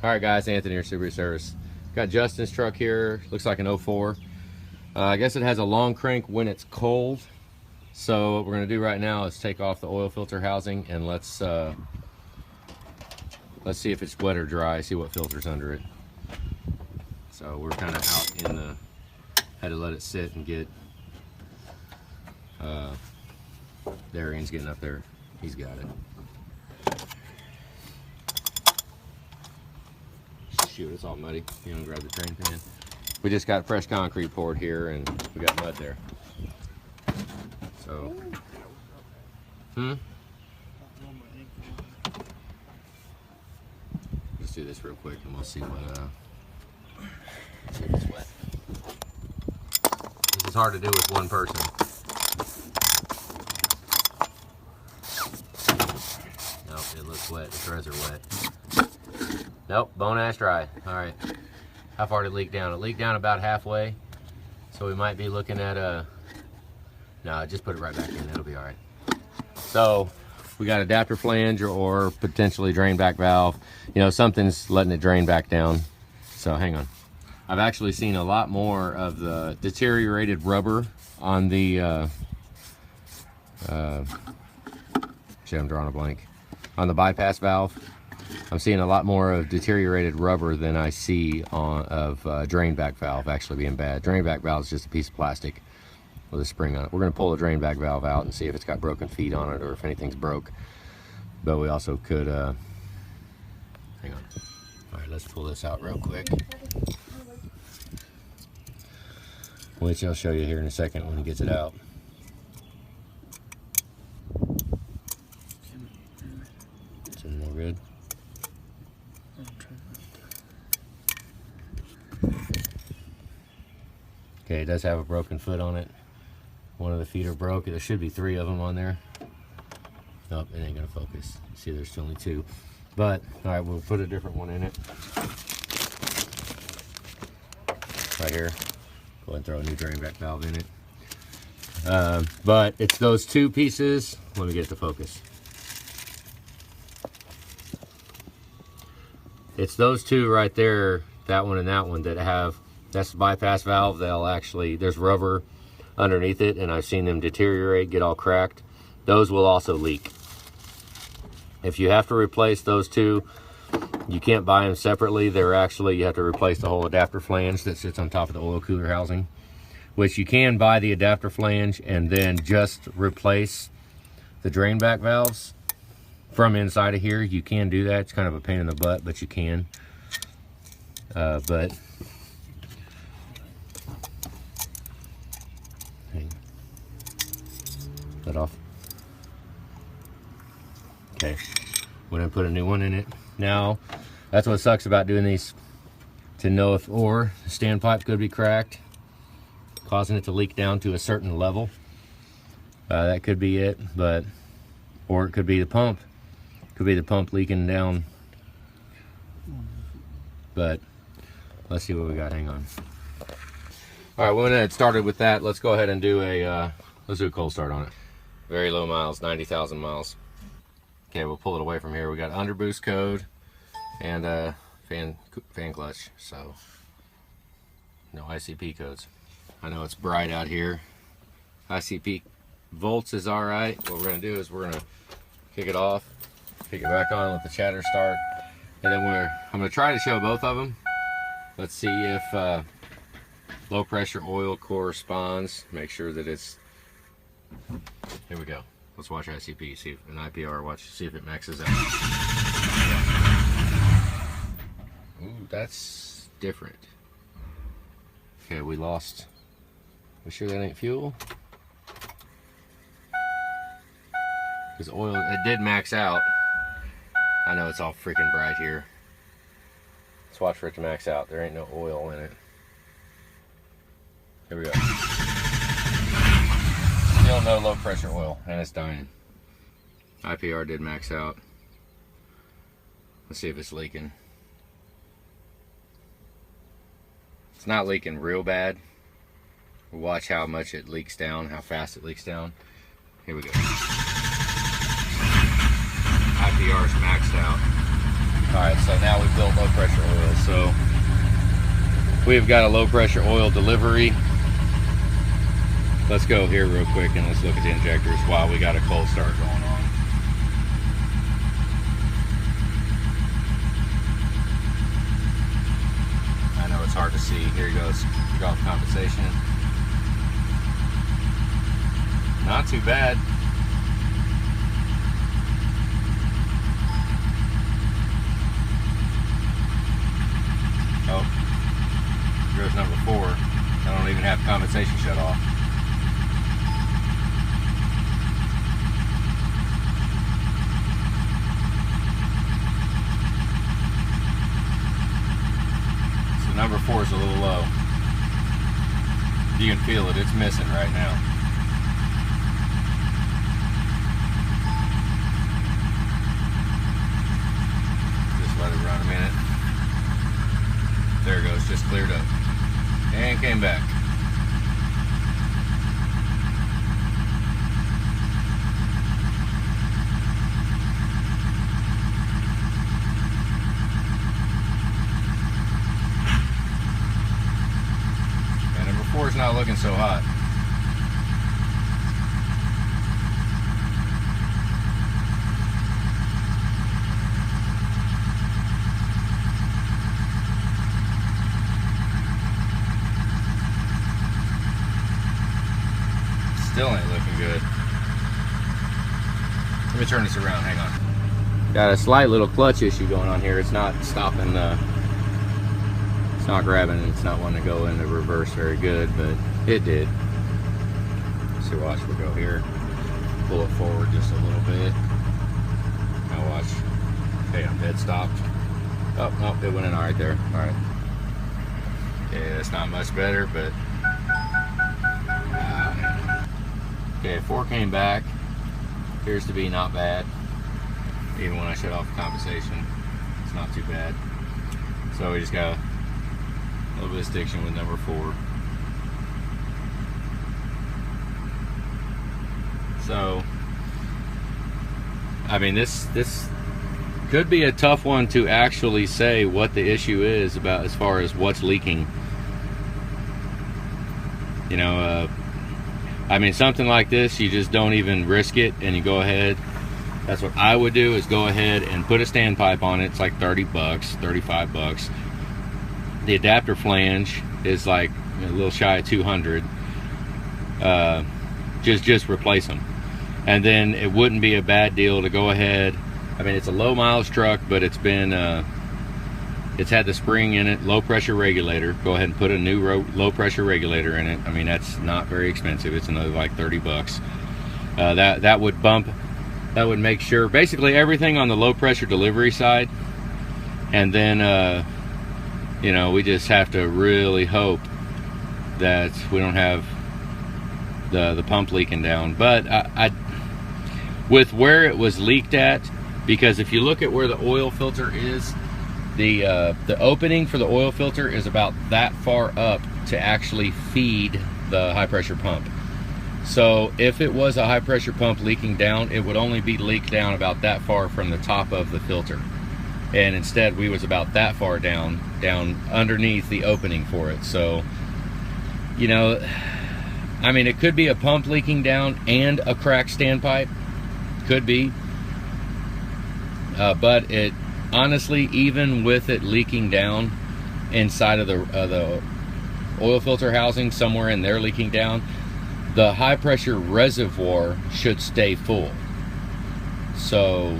Alright guys, Anthony here, Subaru Service. Got Justin's truck here, looks like an 04. I guess it has a long crank when it's cold. So what we're going to do right now is take off the oil filter housing and let's see if it's wet or dry, see what filter's under it. So we're kind of out in the, had to let it sit and get, there Ian's getting up there, he's got it. Shoot, it's all muddy. You don't grab the train pan. We just got fresh concrete poured here and we got mud there. So, Let's do this real quick and we'll see what, see if it's wet. This is hard to do with one person. Nope, it looks wet. The threads are wet. Nope, bone ash dry. All right. How far did it leak down? It leaked down about halfway. So we might be looking at a, no, just put it right back in. It'll be all right. So we got adapter flange or potentially drain back valve. You know, something's letting it drain back down. So hang on. I've actually seen a lot more of the deteriorated rubber on the, shit, I'm drawing a blank. On the bypass valve. I'm seeing a lot more of deteriorated rubber than I see of drain back valve actually being bad. Drain back valve is just a piece of plastic with a spring on it. We're going to pull the drain back valve out and see if it's got broken feet on it or if anything's broke. But we also could, hang on. All right, let's pull this out real quick. Which I'll show you here in a second when he gets it out. It's in there good. Okay, it does have a broken foot on it. One of the feet are broke. There should be 3 of them on there. Nope, it ain't gonna focus. See, there's only 2. But, all right, we'll put a different one in it. Right here. Go ahead and throw a new drain back valve in it. But it's those 2 pieces. Let me get it to focus. It's those 2 right there, that one and that one, that have, that's the bypass valve. They'll actually, there's rubber underneath it, and I've seen them deteriorate, get all cracked. Those will also leak. If you have to replace those 2, you can't buy them separately. They're actually, you have to replace the whole adapter flange that sits on top of the oil cooler housing, which you can buy the adapter flange and then just replace the drain back valves from inside of here. You can do that. It's kind of a pain in the butt, but you can. But that off. Okay, we're gonna put a new one in it. Now, that's what sucks about doing these, to know if, or the standpipe could be cracked, causing it to leak down to a certain level. That could be it, but, or it could be the pump. Could be the pump leaking down. But let's see what we got. Hang on. All right, when it started with that, let's go ahead and do a let's do a cold start on it. Very low miles, 90,000 miles. Okay, we'll pull it away from here. We got underboost code and fan clutch. So no ICP codes. I know it's bright out here. ICP volts is all right. What we're gonna do is we're gonna kick it off, kick it back on, let the chatter start, and then I'm gonna try to show both of them. Let's see if low pressure oil corresponds. Make sure that it's, here we go. Let's watch ICP, see if an IPR, see if it maxes out. Ooh, that's different. Okay, we lost. We sure that ain't fuel? Because oil, it did max out. I know it's all freaking bright here. Let's watch for it to max out. There ain't no oil in it. Here we go. Still no low pressure oil, and it's dying. IPR did max out. Let's see if it's leaking. It's not leaking real bad. Watch how much it leaks down, how fast it leaks down. Here we go. IPR's maxed out. Alright, So now we've built low pressure oil. So we've got a low pressure oil delivery. Let's go here real quick and let's look at the injectors while we got a cold start going on. I know it's hard to see. Here he goes. Kick off compensation. Not too bad. Oh, here's number 4. I don't even have compensation shut off. So number 4 is a little low. You can feel it, it's missing right now. Just let it run a minute. There it goes, just cleared up. And came back. And number 4 is not looking so hot. Still ain't looking good. Let me turn this around, hang on. Got a slight little clutch issue going on here. It's not stopping, it's not grabbing, it's not wanting to go into reverse very good, but it did. So watch, we'll go here, pull it forward just a little bit. Now watch. Okay, I'm dead stopped. Oh, no, it went in all right there. All right. Okay, that's not much better, but okay, 4 came back. Appears to be not bad. Even when I shut off the compensation, it's not too bad. So we just got a little bit of stiction with number 4. So, I mean, this could be a tough one to actually say what the issue is about as far as what's leaking. You know, I mean, something like this, you just don't even risk it and you go ahead. That's what I would do, is go ahead and put a standpipe on it. It's like 30 bucks, 35 bucks. The adapter flange is like a little shy of 200. Just replace them. And then it wouldn't be a bad deal to go ahead. I mean, it's a low mileage truck, but it's been, it's had the spring in it, low pressure regulator. Go ahead and put a new low pressure regulator in it. I mean, that's not very expensive. It's another like 30 bucks. That would bump, that would make sure basically everything on the low pressure delivery side. And then, you know, we just have to really hope that we don't have the pump leaking down. But I with where it was leaked at, because if you look at where the oil filter is, the opening for the oil filter is about that far up to actually feed the high pressure pump. So if it was a high pressure pump leaking down, it would only be leaked down about that far from the top of the filter. And instead we was about that far down underneath the opening for it. So, you know, I mean, it could be a pump leaking down and a cracked standpipe. Could be. But it, honestly, even with it leaking down inside of the oil filter housing, somewhere in there leaking down, the high pressure reservoir should stay full. So,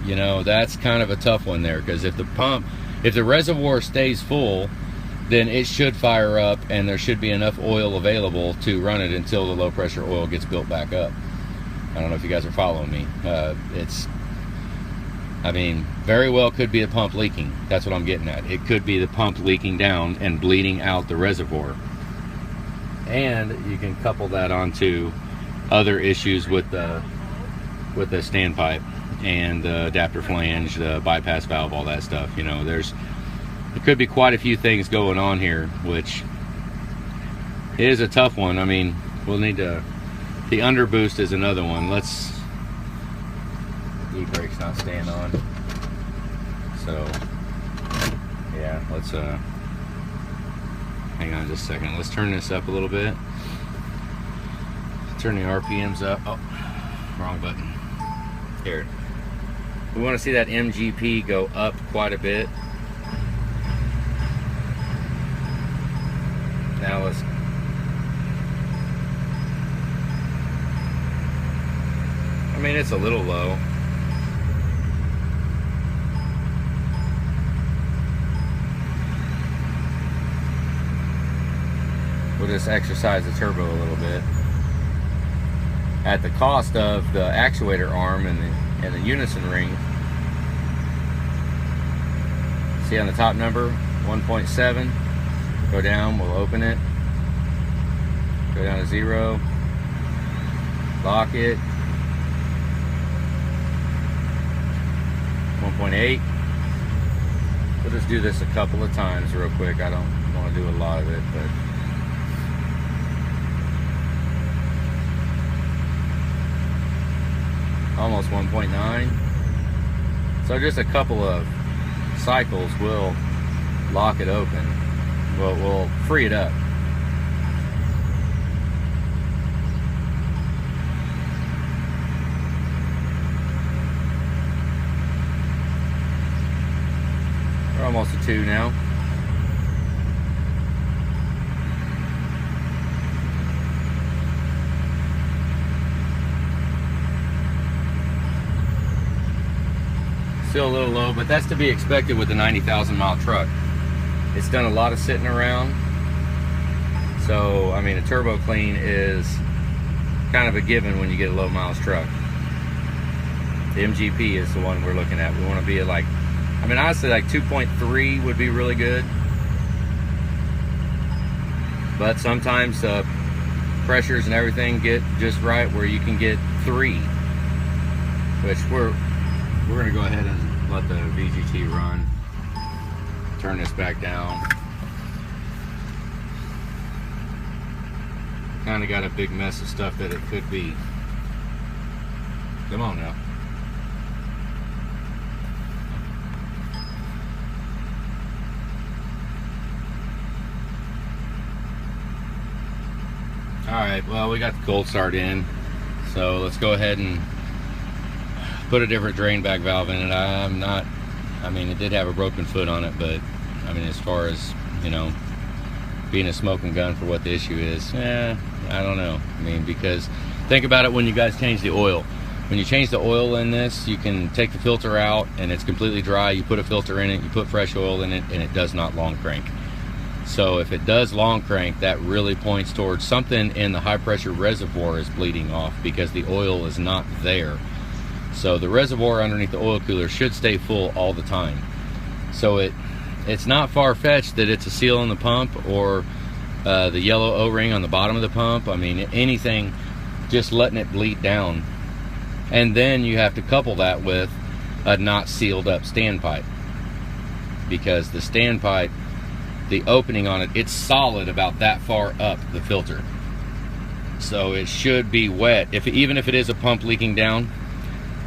you know, that's kind of a tough one there, because if the reservoir stays full, then it should fire up and there should be enough oil available to run it until the low pressure oil gets built back up. I don't know if you guys are following me. I mean, very well could be the pump leaking. That's what I'm getting at. It could be the pump leaking down and bleeding out the reservoir. And you can couple that onto other issues with the standpipe and the adapter flange, the bypass valve, all that stuff. You know, there could be quite a few things going on here, which is a tough one. I mean, we'll need to, the underboost is another one. E-brake's not staying on. So yeah, let's hang on just a second. Let's turn this up a little bit. Turn the RPMs up. Oh, wrong button. Here. We want to see that MGP go up quite a bit. Now let's. I mean, it's a little low. We'll just exercise the turbo a little bit at the cost of the actuator arm and the unison ring. See on the top number, 1.7. Go down, we'll open it. Go down to 0. Lock it. 1.8. We'll just do this a couple of times real quick. I don't want to do a lot of it, but almost 1.9. So just a couple of cycles will lock it open. We'll free it up. We're almost at 2 now. Still a little low, but that's to be expected with the 90,000 mile truck. It's done a lot of sitting around. So, I mean, a turbo clean is kind of a given when you get a low miles truck. The MGP is the one we're looking at. We want to be at like, I mean, honestly, like 2.3 would be really good. But sometimes pressures and everything get just right where you can get 3, which we're going to go ahead and let the VGT run. Turn this back down. Kind of got a big mess of stuff that it could be. Come on now. Alright, well, we got the cold start in, so let's go ahead and put a different drain back valve in it. I mean, it did have a broken foot on it, but I mean, as far as, you know, being a smoking gun for what the issue is, I don't know. I mean, because think about it when you guys change the oil. When you change the oil in this, you can take the filter out and it's completely dry. You put a filter in it, you put fresh oil in it, and it does not long crank. So if it does long crank, that really points towards something in the high pressure reservoir is bleeding off because the oil is not there. So the reservoir underneath the oil cooler should stay full all the time. So it's not far-fetched that it's a seal on the pump or the yellow O-ring on the bottom of the pump. I mean, anything, just letting it bleed down. And then you have to couple that with a not sealed up standpipe, because the standpipe, the opening on it, it's solid about that far up the filter. So it should be wet. Even if it is a pump leaking down,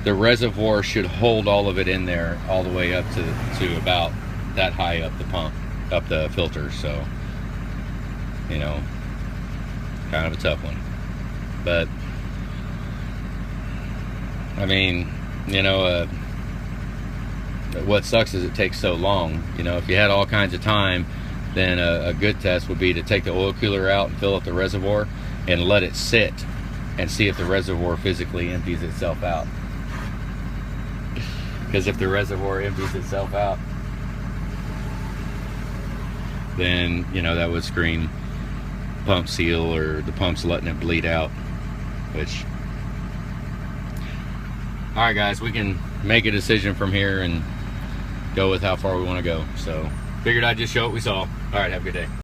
the reservoir should hold all of it in there all the way up to about that high up the pump, up the filter. So, you know, kind of a tough one. But I mean, you know, what sucks is it takes so long. You know, if you had all kinds of time, then a good test would be to take the oil cooler out and fill up the reservoir and let it sit and see if the reservoir physically empties itself out. Because if the reservoir empties itself out, then, you know, that would scream pump seal or the pump's letting it bleed out, which, all right guys, we can make a decision from here and go with how far we want to go. So figured I'd just show what we saw. All right, have a good day.